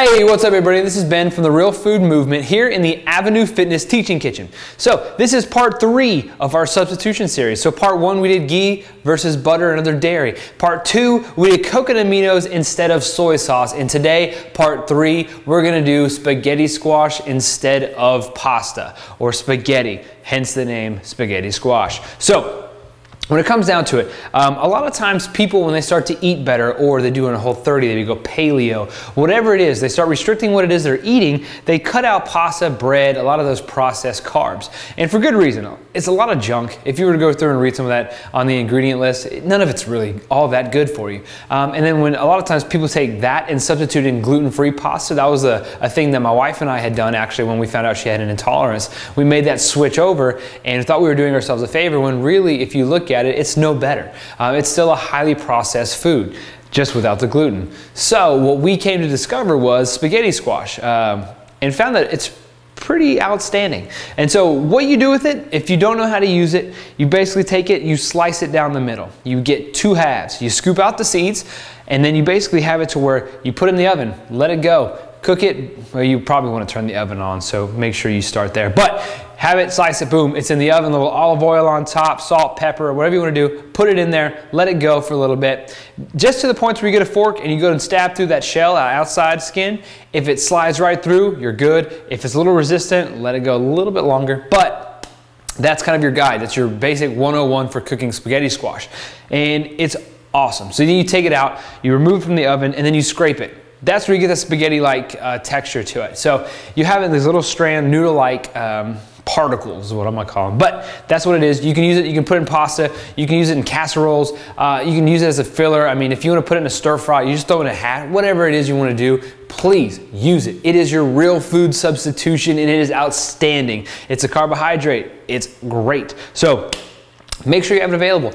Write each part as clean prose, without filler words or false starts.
Hey, what's up everybody? This is Ben from the Real Food Movement here in the Avenue Fitness Teaching Kitchen. So this is part 3 of our substitution series. So part 1 we did ghee versus butter and other dairy. Part 2 we did coconut aminos instead of soy sauce. And today, part 3, we're gonna do spaghetti squash instead of pasta or spaghetti, hence the name spaghetti squash. So when it comes down to it, a lot of times people, when they start to eat better or they're doing a Whole30, they go paleo, whatever it is, they start restricting what it is they're eating, they cut out pasta, bread, a lot of those processed carbs. And for good reason. It's a lot of junk. If you were to go through and read some of that on the ingredient list, none of it's really all that good for you. And then when a lot of times people take that and substitute in gluten-free pasta, that was a thing that my wife and I had done actually when we found out she had an intolerance. We made that switch over and thought we were doing ourselves a favor when really, if you look at it, it's no better. It's still a highly processed food, just without the gluten. So what we came to discover was spaghetti squash, and found that it's pretty outstanding. And so what you do with it, if you don't know how to use it, you basically take it, you slice it down the middle. You get 2 halves. You scoop out the seeds, and then you basically have it to where you put it in the oven, let it go, cook it. Well, you probably want to turn the oven on, so make sure you start there. But have it, slice it, boom, it's in the oven, a little olive oil on top, salt, pepper, whatever you want to do, put it in there, let it go for a little bit. Just to the point where you get a fork and you go and stab through that shell, outside skin. If it slides right through, you're good. If it's a little resistant, let it go a little bit longer. But that's kind of your guide. That's your basic 101 for cooking spaghetti squash. And it's awesome. So then you take it out, you remove it from the oven, and then you scrape it. That's where you get the spaghetti-like texture to it. So you have it in this little strand, noodle-like particles is what I'm gonna call them. But that's what it is. You can use it, you can put it in pasta, you can use it in casseroles, you can use it as a filler. I mean, if you wanna put it in a stir fry, you just throw it in a hat, whatever it is you wanna do, please use it. It is your real food substitution and it is outstanding. It's a carbohydrate, it's great. So make sure you have it available.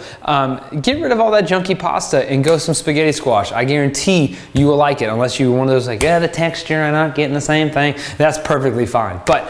Get rid of all that junky pasta and go some spaghetti squash. I guarantee you will like it, unless you're one of those like, yeah, the texture, I'm not getting the same thing. That's perfectly fine. But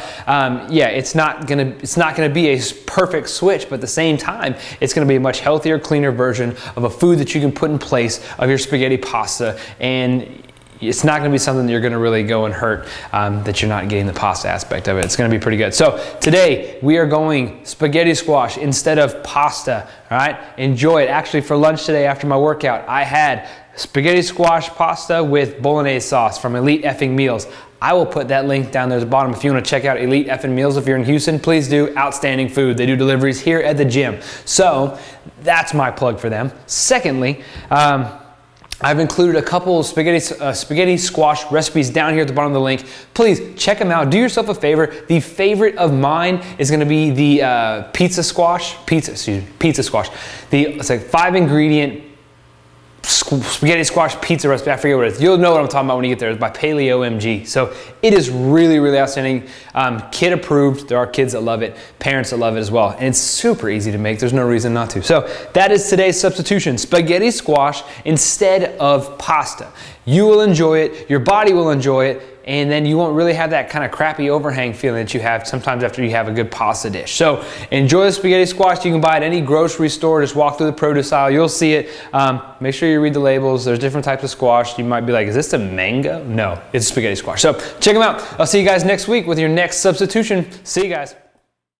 yeah, it's not gonna be a perfect switch, but at the same time, it's gonna be a much healthier, cleaner version of a food that you can put in place of your spaghetti pasta. And it's not going to be something that you're going to really go and hurt, that you're not getting the pasta aspect of it. It's going to be pretty good. So today we are going spaghetti squash instead of pasta. All right, enjoy it. Actually, for lunch today after my workout, I had spaghetti squash pasta with bolognese sauce from Elite Effing Meals. I will put that link down there at the bottom if you want to check out Elite Effing Meals. If you're in Houston, please do. Outstanding food. They do deliveries here at the gym. So that's my plug for them. Secondly, I've included a couple of spaghetti squash recipes down here at the bottom of the link. Please check them out. Do yourself a favor. The favorite of mine is going to be the pizza squash. It's like 5-ingredient spaghetti squash pizza recipe. I forget what it is. You'll know what I'm talking about when you get there. It's by Paleo MG. So it is really, really outstanding. Kid approved. There are kids that love it, parents that love it as well. And it's super easy to make. There's no reason not to. So that is today's substitution. Spaghetti squash instead of pasta. You will enjoy it. Your body will enjoy it. And then you won't really have that kind of crappy overhang feeling that you have sometimes after you have a good pasta dish. So enjoy the spaghetti squash. You can buy it at any grocery store. Just walk through the produce aisle. You'll see it. Make sure you read the labels. There's different types of squash. You might be like, is this a mango? No, it's spaghetti squash. So check them out. I'll see you guys next week with your next substitution. See you guys.